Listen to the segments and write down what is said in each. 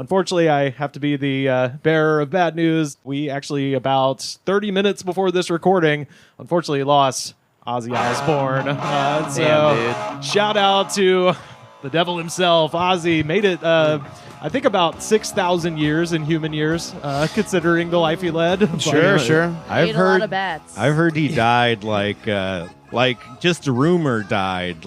unfortunately, I have to be the bearer of bad news. We actually, about 30 minutes before this recording, unfortunately lost Ozzy Osbourne. Damn, dude. Shout out to the devil himself. Ozzy made it, I think, about 6,000 years in human years, considering the life he led. Sure. Ate a lot of bats. I've heard he died just a rumor died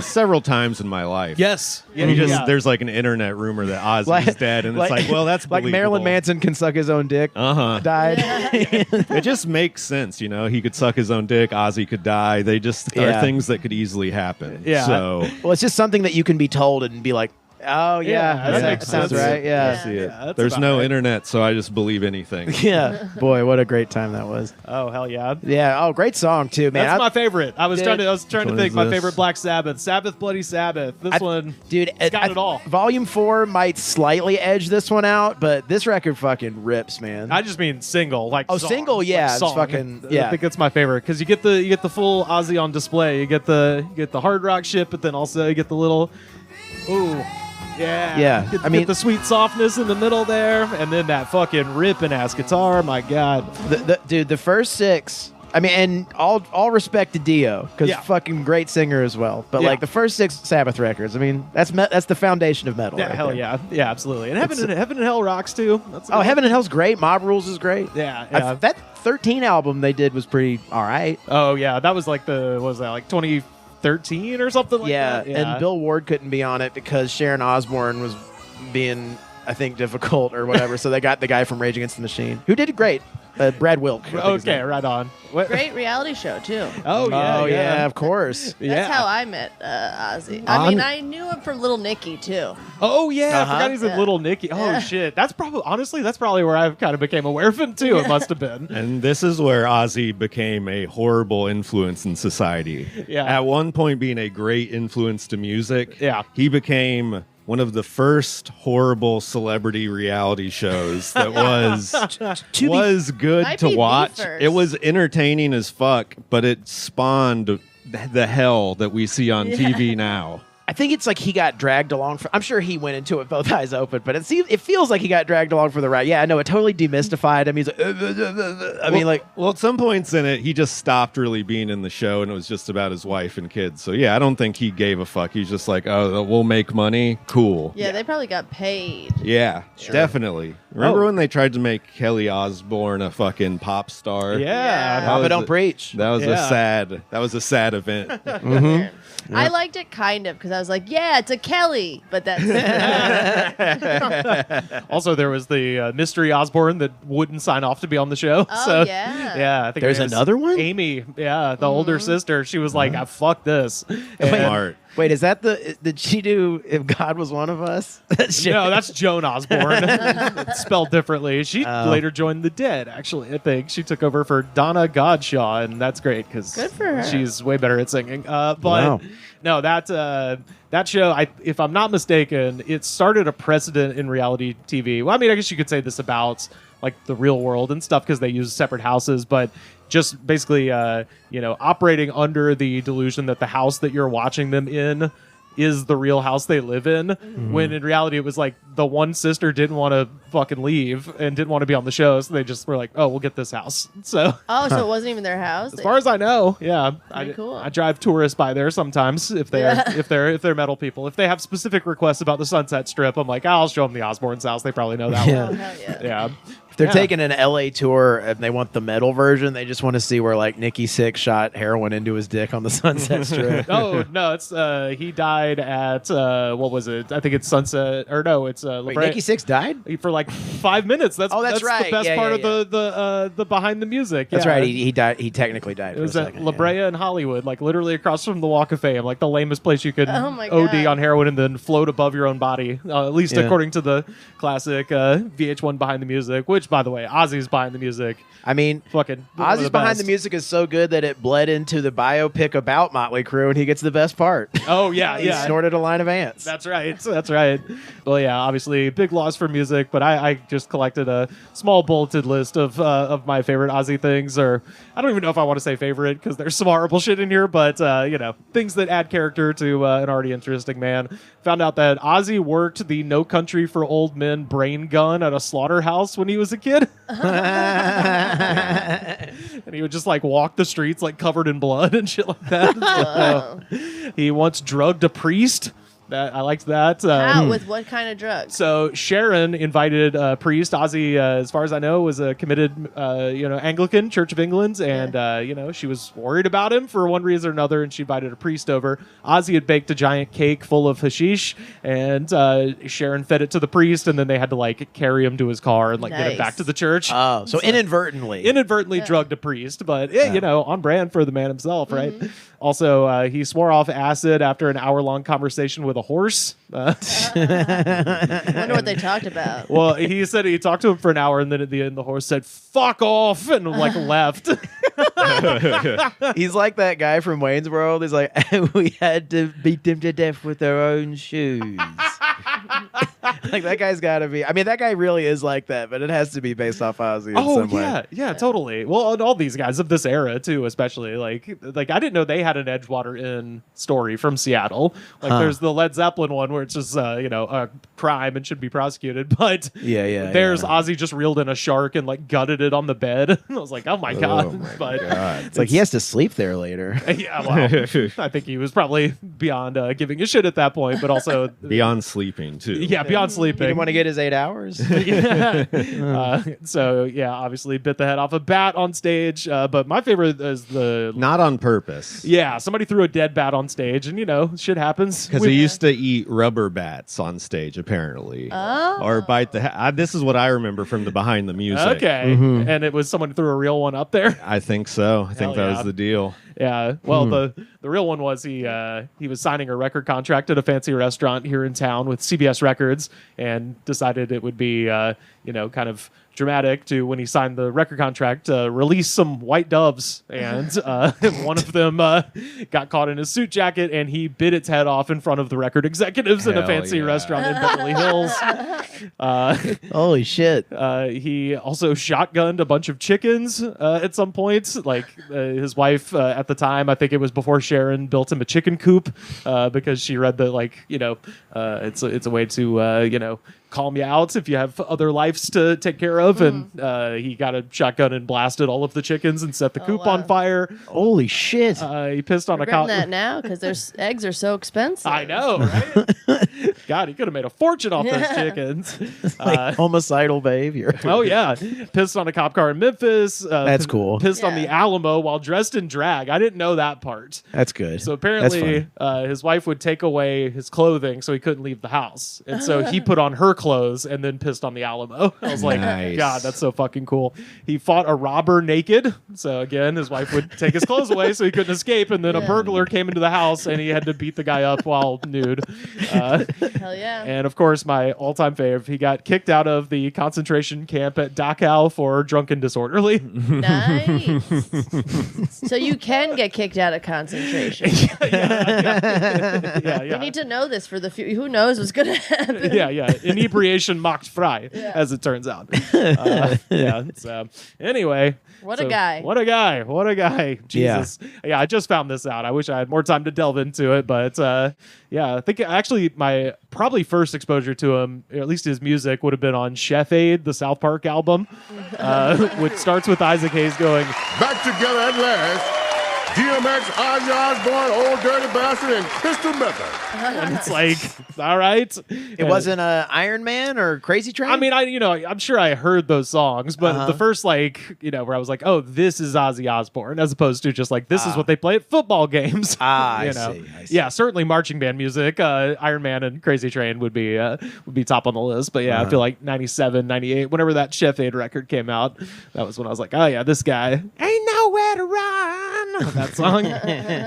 several times in my life. Yes. Yeah, there's like an internet rumor that Ozzy's dead, and it's like, well, that's like believable. Marilyn Manson can suck his own dick. Died. It just makes sense, He could suck his own dick. Ozzy could die. They just are things that could easily happen. Yeah. So, Well, it's just something that you can be told and be like, oh yeah, that that makes sounds sense. right. Yeah. see it. that's There's about no right. internet, so I just believe anything. Yeah. Boy, what a great time that was. Oh, hell yeah. Yeah. Oh, great song too, man. That's my favorite. I was trying to What think is my this? favorite Black Sabbath. Sabbath, Bloody Sabbath. This one, Dude, it's got it all. Volume 4 might slightly edge this one out, but this record fucking rips, man. I just mean single, like song, single, yeah, like it's song. fucking- I yeah. think that's my favorite because you get the full Ozzy on display. You get the hard rock shit, but then also you get the little, ooh, yeah, Yeah, Get, I mean- get the sweet softness in the middle there, and then that fucking ripping ass guitar. My God, Dude, the first 6. I mean, and all respect to Dio, because Yeah. fucking great singer as well. But Yeah. like the first 6 Sabbath records, I mean, that's the foundation of metal. yeah, right hell there. yeah, absolutely. And Heaven and Hell rocks too. That's a Oh, good Heaven and Hell's great. Mob Rules is great. one. Yeah. That 13 album they did was pretty all right. Oh yeah, that was like what was that, like 2013 or something like Yeah, that? and Bill Ward couldn't be on it because Sharon Osbourne was being, I think, difficult or whatever. So they got the guy from Rage Against the Machine, who did great. Brad Wilk. I think his Okay, name. right on. What? Great reality show too. Oh yeah, Oh yeah, of course. That's how I met Ozzy. I mean, I knew him from Little Nicky too. Oh yeah, I Uh-huh. forgot he's in Little Nicky. Oh shit, that's probably where I kind of became aware of him too. It must have been. And this is where Ozzy became a horrible influence in society. Yeah. At one point being a great influence to music, Yeah. he became one of the first horrible celebrity reality shows that was good Might to be the watch. first. It was entertaining as fuck, but it spawned the hell that we see on TV now. I think it's like he got dragged along. I'm sure he went into it with both eyes open, but it feels like he got dragged along for the ride. Yeah, I know, it totally demystified him. He's like, Well, at some points in it, he just stopped really being in the show, and it was just about his wife and kids. So, yeah, I don't think he gave a fuck. He's just like, oh, we'll make money. Cool. Yeah, they probably got paid. Yeah, definitely. Remember when they tried to make Kelly Osbourne a fucking pop star? Yeah. Papa don't preach. That was Yeah. a sad event. I liked it kind of because I was like, yeah, it's a Kelly, but that's Also, there was the mystery Osborne that wouldn't sign off to be on the show. Oh, so, yeah. I think There's her name is another one? Amy, the older sister. She was like, fuck this. And- Smart. Wait, is that did she do If God Was One of Us? No, that's Joan Osborne. It's spelled differently. She later joined the Dead, actually, I think. She took over for Donna Godshaw, and that's great because Good for her. she's way better at singing. But Wow. no, that show, if I'm not mistaken, it started a precedent in reality TV. Well, I mean, I guess you could say this about like the real world and stuff because they use separate houses, but just basically, operating under the delusion that the house that you're watching them in is the real house they live in, when in reality it was like the one sister didn't want to fucking leave and didn't want to be on the show, so they just were like, oh, we'll get this house. So oh, so it wasn't even their house. as far as I know, yeah, Pretty cool. I drive tourists by there sometimes if they're if they're metal people. If they have specific requests about the Sunset Strip, I'm like, I'll show them the Osbourne's house. They probably know that Yeah. Oh, one. hell yeah. Yeah. If they're Yeah. taking an LA tour and they want the metal version, they just want to see where like Nikki Sixx shot heroin into his dick on the Sunset Strip. Oh no, it's he died at what was it? I think it's Sunset, or no, it's La Wait, Brea- Nikki Sixx died? for like 5 minutes. That's That's the right. best Yeah, part yeah, of the behind the music. That's Yeah. right. He died. He technically died. It was for a at second, La Brea in Hollywood, like literally across from the Walk of Fame, like the lamest place you could Oh my OD God. on heroin and then float above your own body. At least Yeah. according to the classic VH1 Behind the Music, which, by the way. Ozzy's behind the music. I mean, Fucking one of Ozzy's behind the music is so good that it bled into the biopic about Motley Crue, and he gets the best part. Oh, yeah, He yeah. snorted a line of ants. That's right. That's right. Well, yeah, obviously big loss for music, but I just collected a small bulleted list of my favorite Ozzy things, or I don't even know if I want to say favorite because there's some horrible shit in here, but things that add character to an already interesting man. Found out that Ozzy worked the No Country for Old Men brain gun at a slaughterhouse when he was a kid. And he would just like walk the streets like covered in blood and shit like that. He once drugged a priest. I liked that. How? With what kind of drugs? So Sharon invited a priest. Ozzy, as far as I know, was a committed, Anglican Church of England, and she was worried about him for one reason or another, and she invited a priest over. Ozzy had baked a giant cake full of hashish, and Sharon fed it to the priest, and then they had to like carry him to his car and like get him back to the church. Oh, so inadvertently drugged a priest, but on brand for the man himself, right? Mm-hmm. Also, he swore off acid after an hour-long conversation with a horse. I wonder what they talked about. Well, he said he talked to him for an hour, and then at the end, the horse said, "Fuck off," and like left. He's like that guy from Wayne's World. He's like, we had to beat them to death with our own shoes. Like, that guy's got to be. I mean, that guy really is like that, but it has to be based off Ozzy in some way. Yeah, totally. Well, and all these guys of this era too, especially like I didn't know they had an Edgewater Inn story from Seattle. Like, there's the Led Zeppelin one where it's just a crime and should be prosecuted, but there's Ozzy just reeled in a shark and like gutted it on the bed. I was like, oh my god! But it's like he has to sleep there later. Yeah, well, I think he was probably beyond giving a shit at that point, but also beyond sleeping too. Yeah, beyond sleeping. He didn't want to get his 8 hours. So yeah, obviously bit the head off a bat on stage. But my favorite is the not on purpose. Yeah, somebody threw a dead bat on stage, and shit happens. Because they used to eat rubber bats on stage, apparently, or bite the. This is what I remember from the behind the music. Okay, and it was someone threw a real one up there. I think so. I think that was the deal. Yeah. Well, the real one was he was signing a record contract at a fancy restaurant here in town with CBS Records, and decided it would be kind of dramatic to, when he signed the record contract, release some white doves, and one of them got caught in his suit jacket, and he bit its head off in front of the record executives in a fancy restaurant in Beverly Hills. Holy shit. He also shotgunned a bunch of chickens at some point. Like, his wife at the time, I think it was before Sharon, built him a chicken coop because she read that it's a way to calm you out if you have other lives to take care of. And he got a shotgun and blasted all of the chickens and set the coop on fire. Holy shit. He pissed on a cop. that now because their eggs are so expensive. I know, right? God, he could have made a fortune off those chickens. Homicidal behavior. Oh yeah, pissed on a cop car in Memphis. That's cool. Pissed on the Alamo while dressed in drag. I didn't know that part. That's good. So apparently, his wife would take away his clothing so he couldn't leave the house, and so he put on her clothes and then pissed on the Alamo. I was like, nice. God, that's so fucking cool. He fought a robber naked. So again, his wife would take his clothes away so he couldn't escape, and then a burglar came into the house and he had to beat the guy up while nude. Hell yeah. And of course, my all-time fave, he got kicked out of the concentration camp at Dachau for drunk and disorderly. Nice. So you can get kicked out of concentration. Yeah. You need to know this for the future. Who knows what's going to happen? Yeah. Inebriation macht frei, as it turns out. So anyway. What a guy. Jesus. Yeah, I just found this out. I wish I had more time to delve into it, but I think actually my probably first exposure to him, or at least his music, would have been on Chef Aid, the South Park album, which starts with Isaac Hayes going, "Back together at last. DMX, Ozzy Osbourne, Old Dirty Bastard, and Crystal Method." and it's like, all right. It wasn't Iron Man or Crazy Train? I mean, I'm sure I heard those songs, but the first, where I was like, oh, this is Ozzy Osbourne, as opposed to just like, this is what they play at football games. I see. Yeah, certainly marching band music. Iron Man and Crazy Train would be top on the list. But yeah, I feel like 97, 98, whenever that Chef Aid record came out, that was when I was like, oh yeah, this guy ain't nowhere to run. on that song.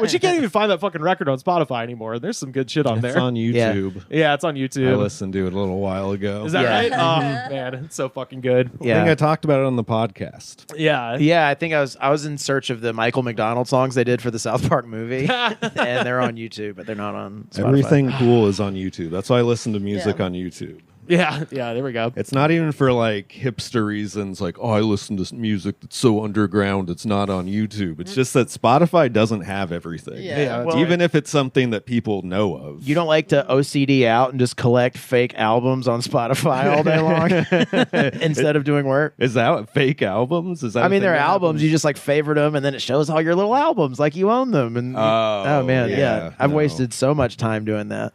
Which you can't even find that fucking record on Spotify anymore. There's some good shit on It's there. on YouTube. Yeah, it's on I YouTube. listened to it a little while ago. Is that Yeah. right? Oh man, it's so fucking good. I think I talked about it on the podcast. Yeah. Yeah, I think I was in search of the Michael McDonald songs they did for the South Park movie, and they're on YouTube, but they're not on Spotify. Everything cool is on YouTube. That's why I listen to music Yeah. on YouTube. Yeah, there we go. It's not even for like hipster reasons, like, oh, I listen to music that's so underground it's not on YouTube. It's just that Spotify doesn't have everything. Yeah. Well, Even if it's something that people know of. You don't like to OCD out and just collect fake albums on Spotify all day long instead of doing work? Is that fake albums? Is that I mean, a thing they're that albums. happens? You just like favorite them, and then it shows all your little albums like you own them. And Oh, man, yeah. I've No. wasted so much time doing that.